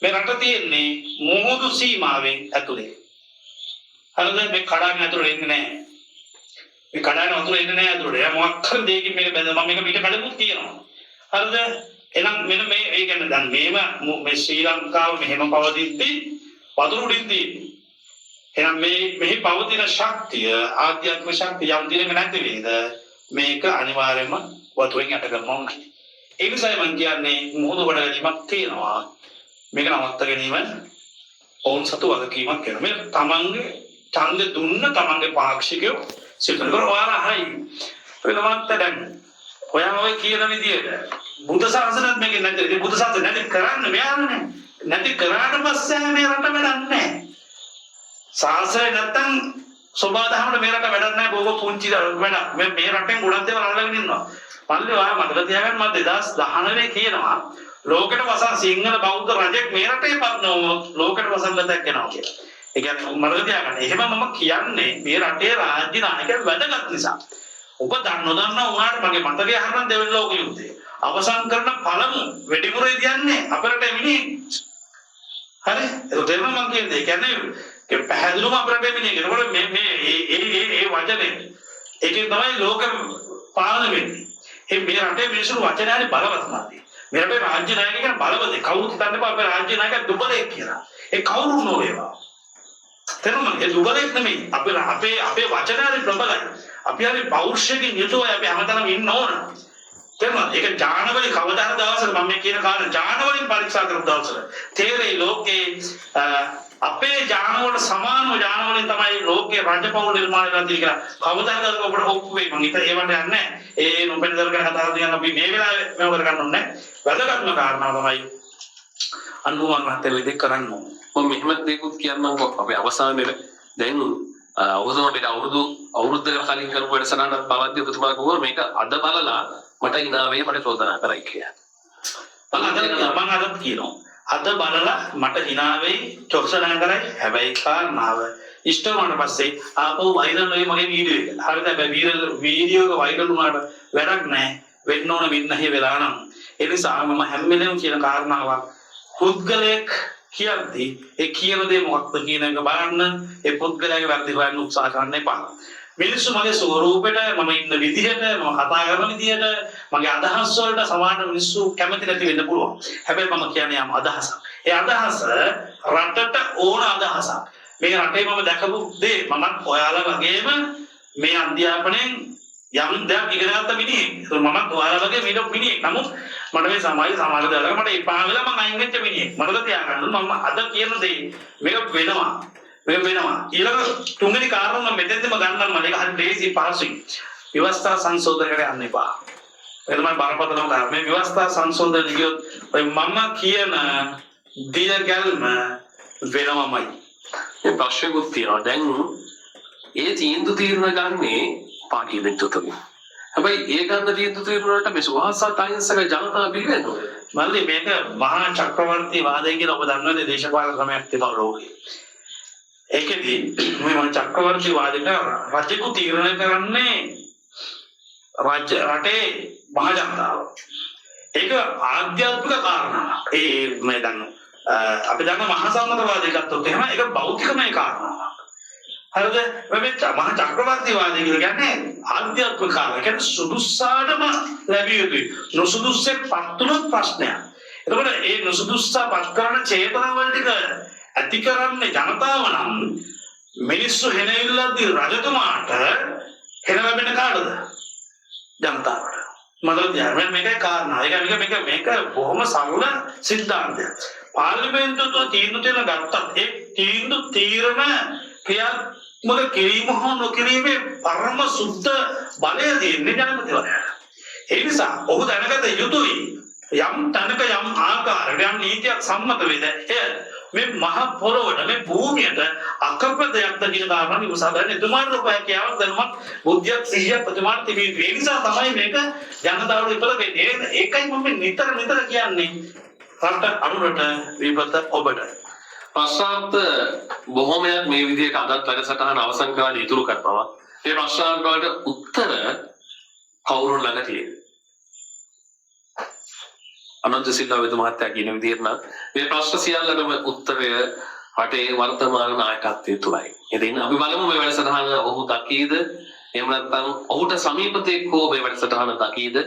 මේ රට තියෙන්නේ මුහුදු සීමාවෙන් ඇතුලේ. හරිද? මේ කඩාගෙන ඇතුලේ එන්නේ නැහැ. මේ කඩාගෙන ඇතුලේ එන්නේ නැහැ ඇතුලේ. එයා මොකක් හරි දෙයකින් මේක බැඳ මම මේක පිට කඩමුත් කියනවා. හරිද? එහෙනම් මෙන්න මේ ඒ කියන්නේ දැන් මේ ශ්‍රී ලංකාව මෙහෙම පවතිද්දී වතුරු උඩින් තියෙන්නේ. එහෙනම් මෙහි පවතින ශක්තිය ආධ්‍යාත්මික ශක්තිය යම් දිනක නැති වේද මේක අනිවාර්යයෙන්ම වතුරෙන් යට කරනවා ඕනේ. ඒ නිසා මම කියන්නේ මොහොත කොට ගැනීමක් තියෙනවා. මේක නවත්ත ගැනීම ඔවුන් සතු වගකීමක් වෙනවා. මේ තමන්ගේ ඡන්ද දුන්න තමන්ගේ පාක්ෂිකයෝ සිතන කරවලා හයි. වෙනවත් දැන් ඔයා ඔය කියන විදිහට බුද්ධ ශාසනයත් මේක නැති. ඉතින් බුද්ධ ශාසනය නැති කරන්න මෙයානේ. නැති කරාට පස්සේ මේ රට වැඩක් නැහැ. ශාසනය නැත්තම් සෝබාදහමට මේ රට වැඩක් නැහැ. බොහෝ පුංචි වැඩක්. මේ රටෙන් ගොඩක් දේවල් අල්ලගෙන ඉන්නවා. පල්ලේ ඔයා මතක තියාගන්න මම 2019 කියනවා ලෝකෙට වසන් සිංහල බෞද්ධ රජෙක් මේ රටේ පත්නවොත් ලෝකෙට වසංගතයක් එනවා කියලා. ඒ කියන්නේ මතක තියාගන්න. එහෙම මම කියන්නේ මේ රටේ රාජ්‍ය නායකයන් වැදගත් නිසා. ඔබ දන්නොදන්න උනාට මගේ මතකය අහන්න දෙවෙනි ලෝක යුද්ධය. අවසන් කරන පළමු වෙටිමුරේ තියන්නේ අපරට මිනිහෙක්. හරි? ඒක තේරුම් මම කියන්නේ. ඒ කියන්නේ පැහැදිලිවම අපරට මිනිහෙක්. ඒකවල මේ වචනේ. ඒකෙන් තමයි ලෝක පාලනය වෙන්නේ. මේ රටේ මිනිස්සු වචනයනේ බලවත් නැති. මේ රටේ රාජ්‍ය නායකයන් බලවත්. කවුරුත් හිතන්නේ බා අපේ රාජ්‍ය නායකයා දුබලෙක් කියලා. ඒ කවුරු නොවේවා. තේරුණාද? ඒ දුබලෙක් නෙමෙයි. අපේ වචනයනේ ප්‍රබලයි. අපි හරි පෞරුෂයෙන් යුතුව අපි හැමතැනම ඉන්න ඕන. තේරුණාද? ඒක ඥානවලින් කවදා හරි දවසක මම මේ කියන කාරණා ඥානවලින් පරීක්ෂා කරපු දවසක තේරෙයි ලෝකේ අපේ ඥානවලට සමානව ඥානවලින් තමයි ලෝකේ රජපෞර නිර්මාණය කරලා තියෙන්නේ කියලා. කවදා හරි ඔබට ඔප්පු වෙයි. මම හිත ඒවට යන්නේ නැහැ. ඒ නොබෙන්දර කරන කතා කරගෙන අපි මේ වෙලාවේ මේව කරගන්න ඕනේ නැහැ. වැදගත්ම කාරණාව තමයි අනුමත මහත්තයා විදිහ කරන්න ඕනේ. මම මෙහෙම දෙයක්ත් කියන්නම්කෝ. අපි අවසානයේ දැන් අවුරුද්දකට කලින් කරපු වැඩසටහනක් බලද්දී ඔබතුමා කිව්වා මේක අද බලලා මට ඉනාවේ මට චෝදනා කරයි කියලා. මම අදත් කියනවා. අද බලලා මට හිනාවෙයි චොක්සනා කරයි. හැබැයි කාරණාව ඉෂ්ට වුණාට පස්සේ ආපහු වෛරල් වෙයි මගේ වීඩියෝ එක. හරිද? හැබැයි වීඩියෝ එක වෛරල් වුණාට වැඩක් නැහැ. වෙන්න ඕන වින්නහේ වෙලා නම්. ඒ නිසා මම හැම වෙලේම කියන කාරණාවක් පුද්ගලයෙක් කියද්දී ඒ කියන දේ මොකක්ද කියන එක බලන්න ඒ පුද්ගලයාගේ වැරදි හොයන්න උත්සාහ කරන්න එපා. මිනිස්සු මගේ ස්වරූපෙට මම ඉන්න විදිහට මම කතා කරන විදිහට මගේ අදහස් වලට සමාන මිනිස්සු කැමති නැති වෙන්න පුළුවන්. හැබැයි මම කියන්නේ යම් අදහසක්. ඒ අදහස රටට ඕන අදහසක්. මේ රටේ මම දැකපු දේ මමත් ඔයාලා වගේම මේ අධ්‍යාපනයෙන් යම් දෙයක් ඉගෙන ගත්ත මිනිහෙක්. මමත් ඔයාලා වගේ මිනිහෙක්. නමුත් මට මේ සමාජ දාලා මට එපා වෙලා මම අයින් වෙච්ච මිනිහෙක්. මට තියාගන්න මම අද කියන දේ මේක වෙනවා. ඊළඟ තුන්වෙනි කාරණා මම මෙතෙන්දම ගන්නම් මම ඒක හරි ලේසි පහසුයි. ව්‍යවස්ථා සංශෝධනයට යන්න එපා. ඒක තමයි බරපතලම කාරණා. මේ ව්‍යවස්ථා සංශෝධනය කියොත් ඔය මම කියන දියගල්ම වෙනවමයි. ඒ ප්‍රශ්නකුත් තියෙනවා. දැන් ඒ තීන්දුව తీරන ගන්නේ පාර්ලිමේන්තුව තමයි. හැබැයි ඒ ගන්න තීන්දුව తీරන වලට මේ සුවහසත් අහිංසක ජනතාව පිළිගන්නවා. මල්ලි මේක මහා චක්‍රවර්ති වාදය කියලා ඔබ දන්නවනේ දේශපාලන ක්‍රමයක් තිබා ලෝකේ. ඒකෙදි මේ මහා චක්‍රවර්ති වාදයට රජෙකු තීරණය කරන්නේ රටේ මහා ජනතාව. ඒක ආධ්‍යාත්මික කාරණාවක්. ඒ මේ දන්න අපි දන්න මහා සම්මතවාදය ගත්තොත් එහෙම ඒක භෞතිකමය කාරණාවක්. හරිද? මේ මහා චක්‍රවර්ති වාදය කියන්නේ ආධ්‍යාත්මික කාරණා. ඒ කියන්නේ සුදුස්සාටම ලැබිය යුතුයි. නොසුදුස්සෙක් පත්තුනොත් ප්‍රශ්නයක්. එතකොට ඒ නොසුදුස්සා පත් කරන චේතනාවල් ටික ඇති කරන්නේ ජනතාව නම් මිනිස්සු හෙනෙල්ලදී රජතුමාට හෙන ලැබෙන කාටද? ජනතාවට. මතකද? මේකේ කාරණා. මේක බොහොම සරල සිද්ධාන්තයක්. පාර්ලිමේන්තුව තීන්දුව ගත්තත් ඒ තීන්දුව තීරණ ක්‍රියාත්මක කිරීම හෝ නොකිරීමේ පරම සුද්ධ බලය දෙන්නේ ජනපතිවරයාට. ඒ නිසා ඔහු දැනගත යුතුයි යම් තැනක යම් ආකාරයක යම් නීතියක් සම්මත වේද මේ මහ පොළොවට මේ භූමියට අකපදයක් කියන කාරණා විමසා ගන්න එතුමාට රූපයකියාවක් දැනුමක් බුද්ධියක් සිහියක් ප්‍රතිමාන තිබෙන්නේ. ඒ නිසා තමයි මේක ජනතාවට ඉපද වෙන්නේ. ඒකයි මම නිතර කියන්නේ රට අනුරට විපත ඔබට. ප්‍රශ්නාර්ථ බොහෝමයක් මේ විදිහට අදත් වැඩසටහන අවසන් කරලා ඉතුරු කරනවා. මේ ප්‍රශ්නාර්ථ වලට උත්තර කවුරුන් ළඟ තියෙන්නේ? අනන්ත සිල්වා වෙද මහත්තයා කියන විදිහට නම් මේ ප්‍රශ්න සියල්ලටම උත්තරය රටේ වර්තමාන නායකත්වයේ තුලයි. ඉතින් අපි බලමු මේ වැඩසටහන ඔහු දකීද එහෙම නැත්නම් ඔහුට සමීපතෙක් හෝ මේ වැඩසටහන දකීද